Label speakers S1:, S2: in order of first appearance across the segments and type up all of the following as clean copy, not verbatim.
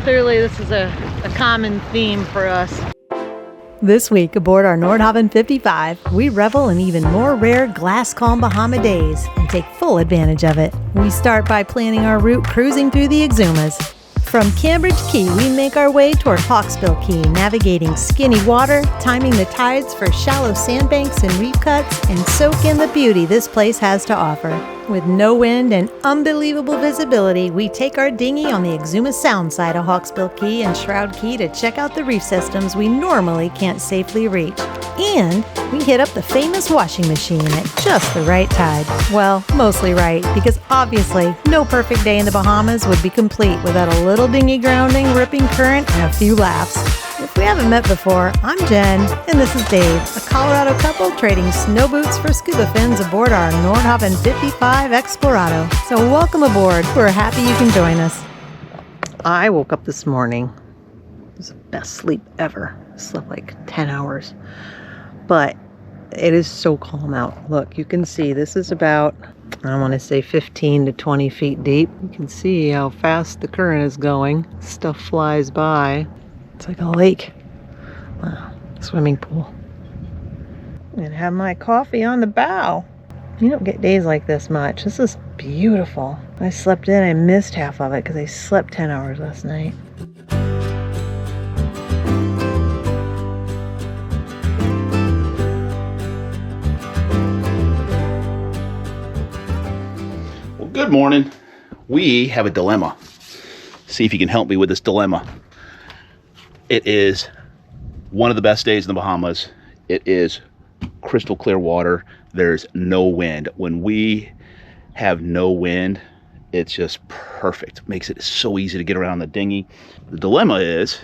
S1: Clearly this is a common theme for us.
S2: This week aboard our Nordhavn 55, we revel in even more rare glass calm Bahama days and take full advantage of it. We start by planning our route cruising through the Exumas. From Cambridge Cay, we make our way toward Hawksbill Cay, navigating skinny water, timing the tides for shallow sandbanks and reef cuts, and soak in the beauty this place has to offer. With no wind and unbelievable visibility, we take our dinghy on the Exuma Sound side of Hawksbill Cay and Shroud Cay to check out the reef systems we normally can't safely reach. And we hit up the famous washing machine at just the right tide. Well, mostly right, because obviously no perfect day in the Bahamas would be complete without a little dinghy grounding, ripping current, and a few laughs. If we haven't met before, I'm Jen, and this is Dave, a Colorado couple trading snow boots for scuba fins aboard our Nordhavn 55 Explorado. So welcome aboard. We're happy you can join us.
S1: I woke up this morning. It was the best sleep ever. I slept like 10 hours. But it is so calm out. Look, you can see this is about, I want to say 15 to 20 feet deep. You can see how fast the current is going. Stuff flies by. It's like a lake. Wow, swimming pool. And have my coffee on the bow. You don't get days like this much. This is beautiful. I slept in. I missed half of it because I slept 10 hours last night.
S3: Well, good morning. We have a dilemma. See if you can help me with this dilemma. It is one of the best days in the Bahamas. It is crystal clear water. There's no wind. When we have no wind, it's just perfect. Makes it so easy to get around the dinghy. The dilemma is,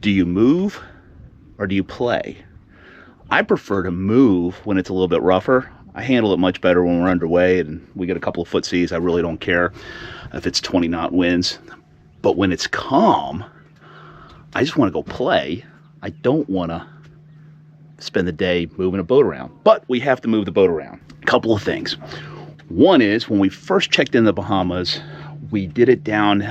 S3: do you move or do you play? I prefer to move when it's a little bit rougher. I handle it much better when we're underway and we get a couple of foot seas. I really don't care if it's 20 knot winds. But when it's calm, I just want to go play. I don't want to spend the day moving a boat around. But we have to move the boat around. A couple of things. One is, when we first checked in the Bahamas, we did it down,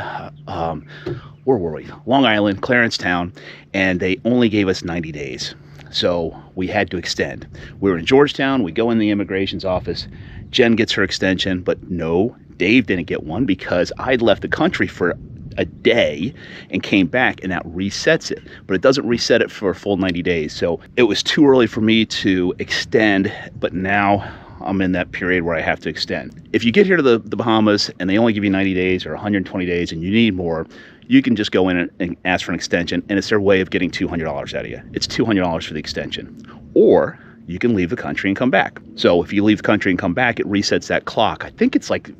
S3: where were we? Long Island, Clarence Town, and they only gave us 90 days. So we had to extend. We were in Georgetown. We go in the immigration's office. Jen gets her extension, but no, Dave didn't get one because I'd left the country for a day and came back, and that resets it, but it doesn't reset it for a full 90 days. So it was too early for me to extend, but now I'm in that period where I have to extend. If you get here to the Bahamas and they only give you 90 days or 120 days and you need more, you can just go in and ask for an extension, and it's their way of getting $200 out of you. It's $200 for the extension. Or you can leave the country and come back. So if you leave the country and come back, it resets that clock. I think it's like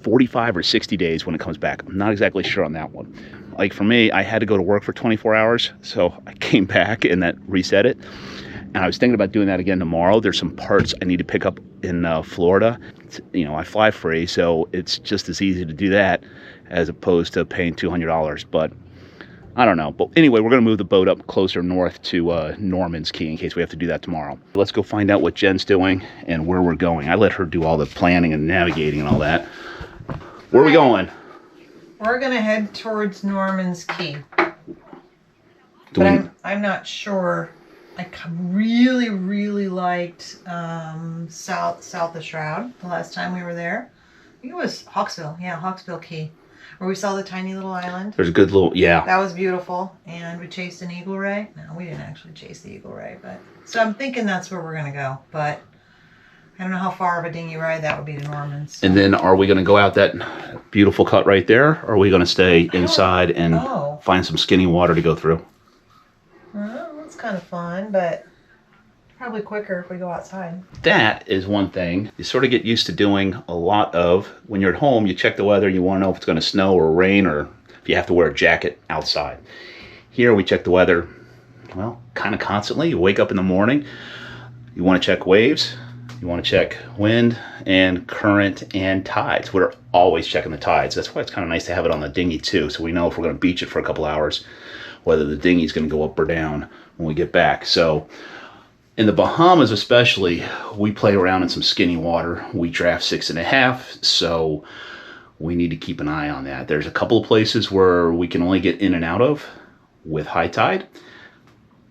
S3: 45 or 60 days when it comes back. I'm not exactly sure on that one. Like for me, I had to go to work for 24 hours, so I came back and that reset it. And I was thinking about doing that again tomorrow. There's some parts I need to pick up in Florida. You know, I fly free, so it's just as easy to do that as opposed to paying $200. But I don't know. But anyway, we're going to move the boat up closer north to Norman's Cay in case we have to do that tomorrow. Let's go find out what Jen's doing and where we're going. I let her do all the planning and navigating and all that. Where are we going?
S1: We're going to head towards Norman's Cay. But I'm not sure. I really, really liked south of Shroud the last time we were there. I think it was Hawksbill. Yeah, Hawksbill Cay. Where we saw the tiny little island.
S3: There's a good little, yeah.
S1: That was beautiful. And we chased an eagle ray. No, we didn't actually chase the eagle ray. But so I'm thinking that's where we're going to go. But I don't know how far of a dinghy ride that would be to Norman's. So.
S3: And then are we going to go out that beautiful cut right there? Or are we going to stay inside and find some skinny water to go through?
S1: Well, that's kind of fun, but probably quicker if we go outside.
S3: That is one thing you sort of get used to doing a lot of. When you're at home, you check the weather. You want to know if it's going to snow or rain or if you have to wear a jacket outside. Here we check the weather, well, kind of constantly. You wake up in the morning. You want to check waves. You want to check wind and current and tides. We're always checking the tides. That's why it's kind of nice to have it on the dinghy too, so we know if we're going to beach it for a couple hours, whether the dinghy's going to go up or down when we get back. So in the Bahamas especially, we play around in some skinny water. We draft 6.5, so we need to keep an eye on that. There's a couple of places where we can only get in and out of with high tide.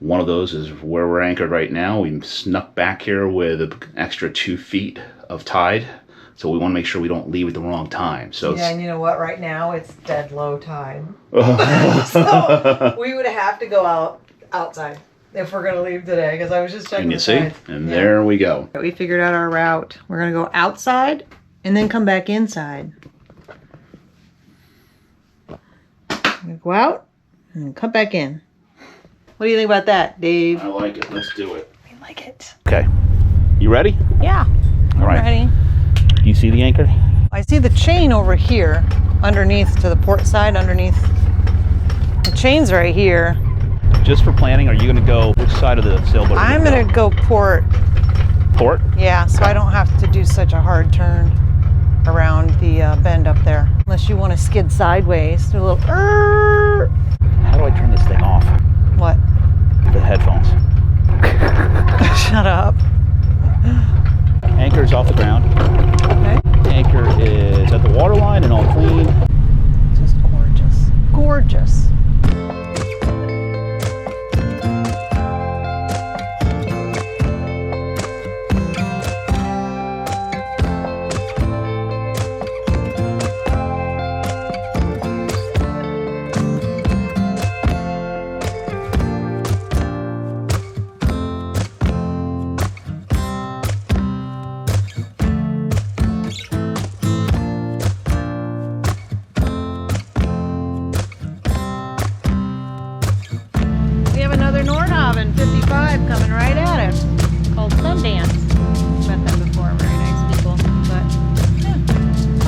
S3: One of those is where we're anchored right now. We snuck back here with an extra 2 feet of tide, so we want to make sure we don't leave at the wrong time. So
S1: yeah, and you know what? Right now it's dead low tide, so we would have to go outside if we're gonna leave today. Because I was just checking.
S3: And you see, and there we go.
S1: We figured out our route. We're gonna go outside and then come back inside. Go out and then come back in. What do you think about that, Dave?
S3: I like it. Let's do it.
S1: I like it.
S3: Okay. You ready?
S1: Yeah.
S3: All right.
S1: Ready.
S3: Do you see the anchor?
S1: I see the chain over here, underneath to the port side, underneath. The chain's right here.
S3: Just for planning, are you going to go which side of the sailboat?
S1: I'm going to go port.
S3: Port?
S1: Yeah, so I don't have to do such a hard turn around the bend up there. Unless you want to skid sideways. Do a little.
S3: How do I turn this thing off?
S1: What?
S3: The headphones.
S1: Shut up.
S3: Anchor is off the ground.
S1: Okay.
S3: Anchor is at the waterline and all clean.
S1: Just gorgeous. Gorgeous. We have another Nordhavn 55 coming right at us, called Sundance. Met them before, very nice people. But yeah,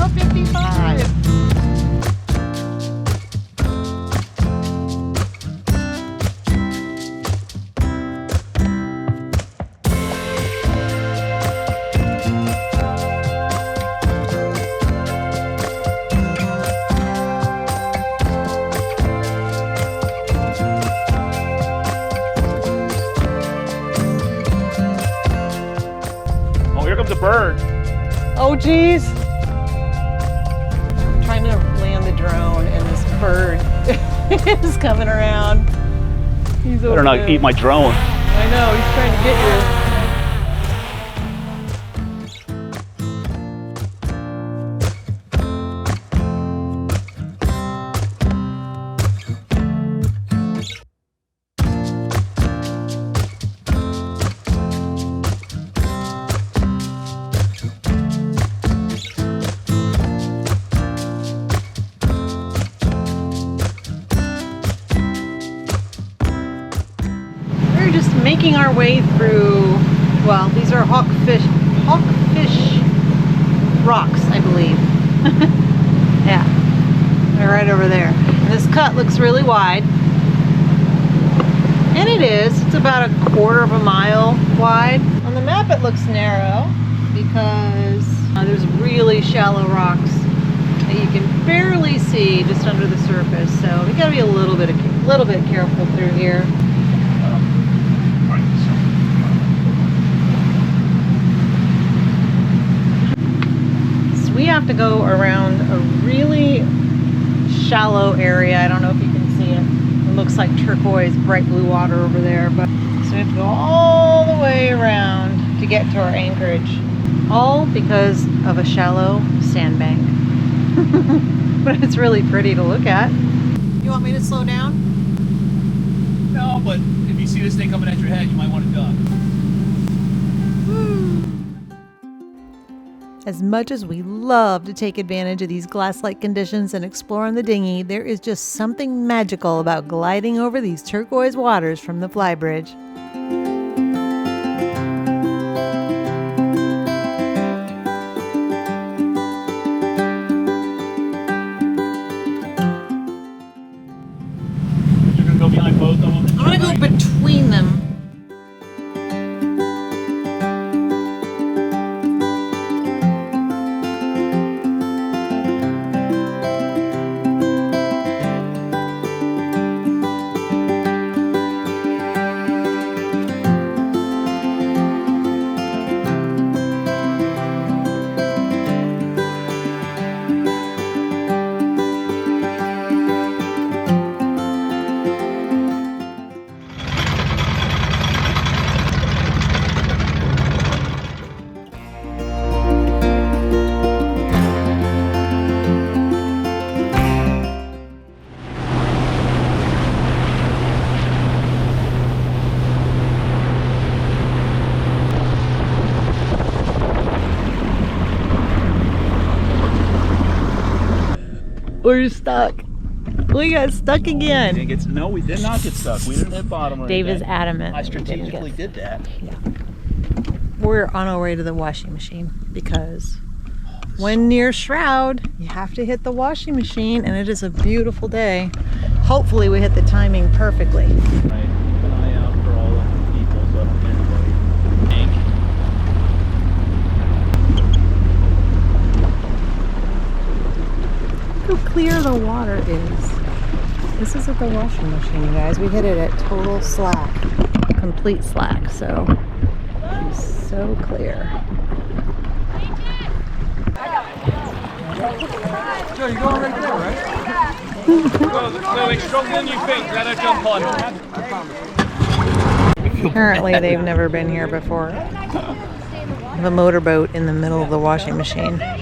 S1: a 55.
S3: Oh, here comes a bird.
S1: Oh, geez. I'm trying to land the drone, and this bird is coming around. He's over
S3: Better not
S1: there.
S3: eat my drone.
S1: I know, he's trying to get you. We're just making our way through, well, these are hawkfish rocks, I believe. Yeah, they're right over there. And this cut looks really wide. And it is. It's about 1/4 mile wide. On the map it looks narrow because there's really shallow rocks that you can barely see just under the surface. So we gotta be a little bit careful through here. So we have to go around a really shallow area. I don't know if you can see it. It looks like turquoise, bright blue water over there. But so we have to go all the way around to get to our anchorage. All because of a shallow sandbank. But it's really pretty to look at. You want me to slow down?
S3: No, but if you see this thing coming at your head, you might want to duck.
S2: As much as we love to take advantage of these glass-like conditions and explore on the dinghy, there is just something magical about gliding over these turquoise waters from the flybridge.
S3: You're going to go behind both of them?
S1: I'm gonna go between them. We're stuck. We got stuck again.
S3: No, we did not get stuck. We didn't hit bottom or
S1: Dave
S3: anything.
S1: is adamant.
S3: I strategically did that.
S1: Yeah. We're on our way to the washing machine because when near Shroud, you have to hit the washing machine, and it is a beautiful day. Hopefully we hit the timing perfectly.
S3: Right. Keep an eye out for all the people so I don't hit anybody.
S1: Look how clear the water is. This is at the washing machine, you guys. We hit it at total slack, complete slack, so it's so clear.
S4: Joe, you're going right there, right? No, it's stronger than you think. Let her jump on.
S1: Apparently they've never been here before. The motorboat in the middle of the washing machine.
S3: I'd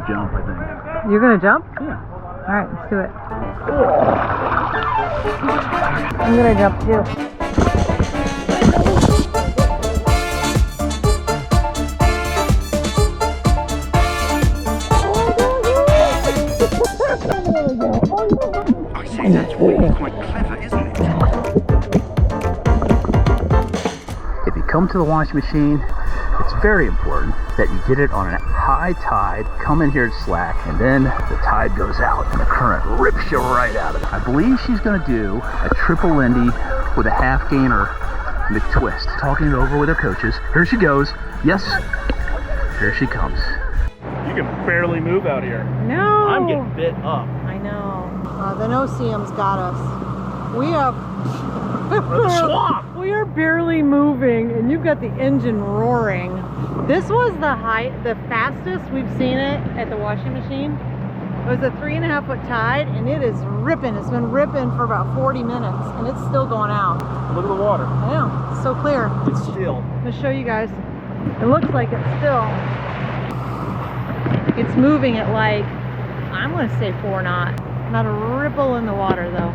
S3: jump, I think.
S1: You're gonna jump?
S3: Yeah.
S1: All right, let's do it. I'm gonna jump too.
S5: That's really quite clever, isn't it?
S3: If you come to the washing machine, it's very important that you get it on a high tide, come in here at slack, and then the tide goes out and the current rips you right out of it. I believe she's gonna do a triple Lindy with a half gainer McTwist. Talking it over with her coaches. Here she goes. Yes, here she comes. You can barely move out here.
S1: No!
S3: I'm getting bit up.
S1: I know. The no-see-ums got us. We have...
S3: Swamp!
S1: We are barely moving, and you've got the engine roaring. This was the fastest we've seen it at the washing machine. It was a 3.5 foot tide, and it is ripping. It's been ripping for about 40 minutes, and it's still going out.
S3: Look at the water.
S1: I know, it's so clear.
S3: It's still.
S1: I'm gonna show you guys. It looks like it's still. It's moving at like, I'm gonna say 4 knots. Not a ripple in the water though.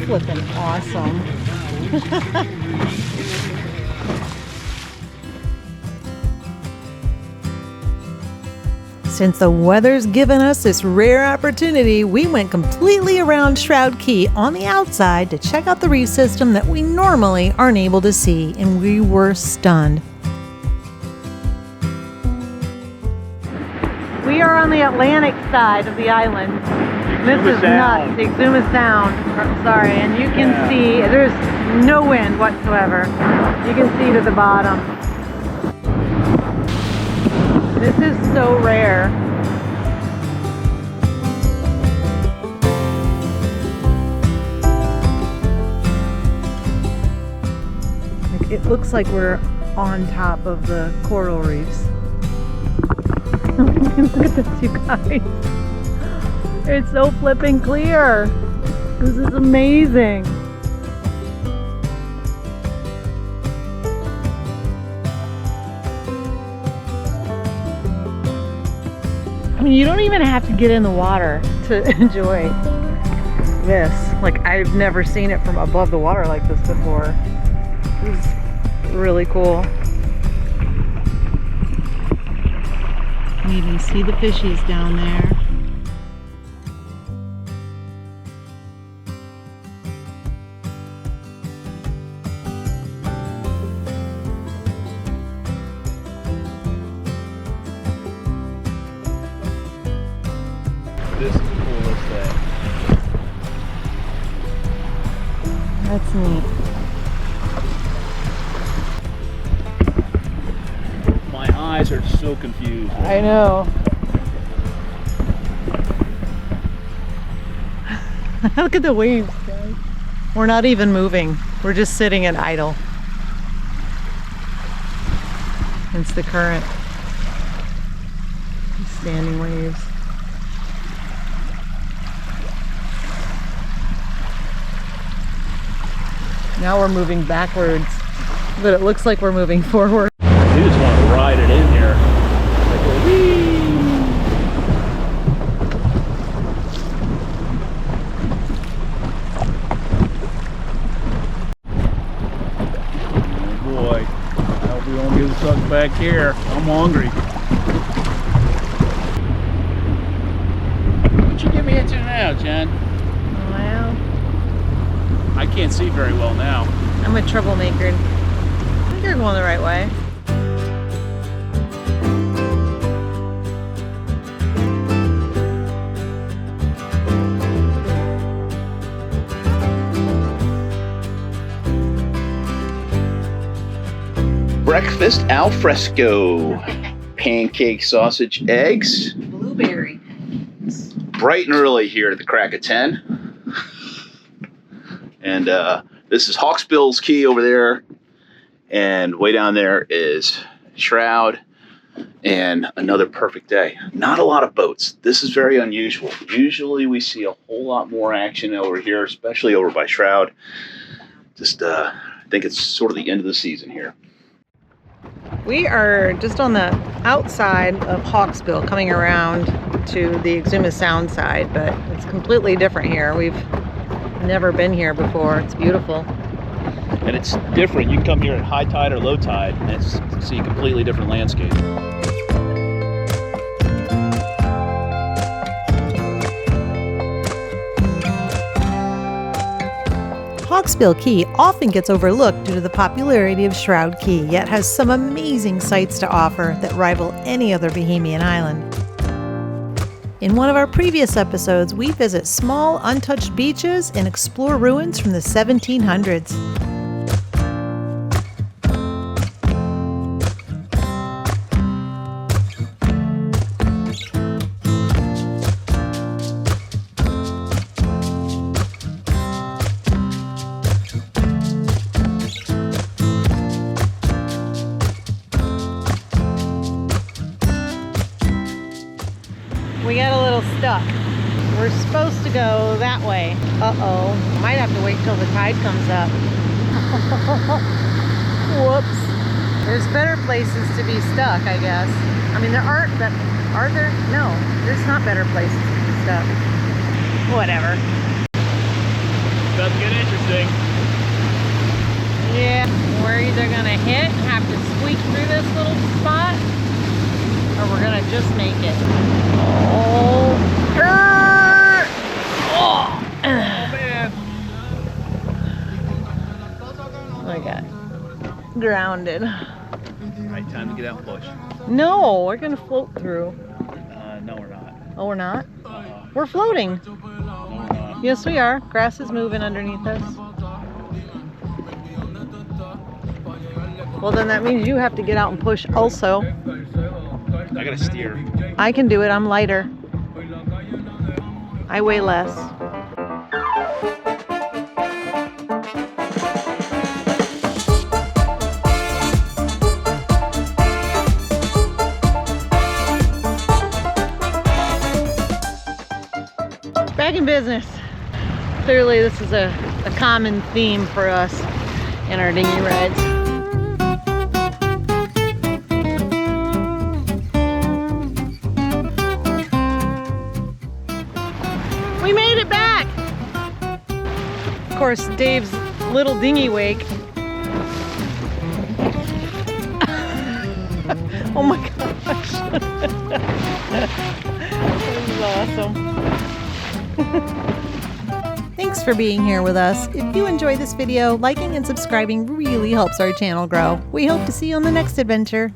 S1: Flipping awesome.
S2: Since the weather's given us this rare opportunity, we went completely around Shroud Cay on the outside to check out the reef system that we normally aren't able to see, and we were stunned.
S1: We are on the Atlantic side of the island. This is nuts, the Exuma Sound. Sorry, and you can see there's no wind whatsoever. You can see to the bottom. This is so rare. It looks like we're on top of the coral reefs. Look at this, you guys. It's so flipping clear. This is amazing. I mean, you don't even have to get in the water to enjoy this. Like, I've never seen it from above the water like this before. This is really cool. You can see the fishies down there. That's neat.
S3: My eyes are so confused.
S1: I know. Look at the waves, guys. We're not even moving. We're just sitting at idle. It's the current. Standing waves. Now we're moving backwards, but it looks like we're moving forward.
S3: You just want to ride it in here. Like a whee! Oh boy, I hope we don't get stuck back here. I'm hungry. What you give me into now, Jen?
S1: Well,
S3: I can't see very well now.
S1: I'm a troublemaker. I think you're going the right way.
S3: Breakfast al fresco. Pancake, sausage, eggs.
S1: Blueberry.
S3: Bright and early here at the crack of 10. And this is Hawksbill Cay over there. And way down there is Shroud. And another perfect day. Not a lot of boats. This is very unusual. Usually we see a whole lot more action over here, especially over by Shroud. Just I think it's sort of the end of the season here.
S1: We are just on the outside of Hawksbill, coming around to the Exuma Sound side, but it's completely different here. We've never been here before. It's beautiful.
S3: And it's different. You can come here at high tide or low tide and see a completely different landscape.
S2: Hawksbill Cay often gets overlooked due to the popularity of Shroud Cay, yet has some amazing sights to offer that rival any other Bahamian island. In one of our previous episodes, we visit small, untouched beaches and explore ruins from the 1700s.
S1: We got a little stuck. We're supposed to go that way. Uh-oh. Might have to wait till the tide comes up. Whoops. There's better places to be stuck, I guess. I mean, there aren't, but are there? No, there's not better places to be stuck. Whatever.
S3: About to get interesting.
S1: Yeah, we're either gonna hit and have to squeak through this little spot, or we're gonna just make it. Oh, oh
S3: Man.
S1: my God, grounded.
S3: Right, time to get out and push.
S1: No, we're gonna float through.
S3: No, we're not.
S1: Oh, we're not? We're floating.
S3: No, we're not.
S1: Yes, we are. Grass is moving underneath us. Well, then that means you have to get out and push also.
S3: I gotta steer.
S1: I can do it. I'm lighter. I weigh less. Back in business. Clearly this is a common theme for us in our dinghy rides. We made it back! Of course, Dave's little dinghy wake. Oh my gosh. This is awesome.
S2: Thanks for being here with us. If you enjoyed this video, liking and subscribing really helps our channel grow. We hope to see you on the next adventure.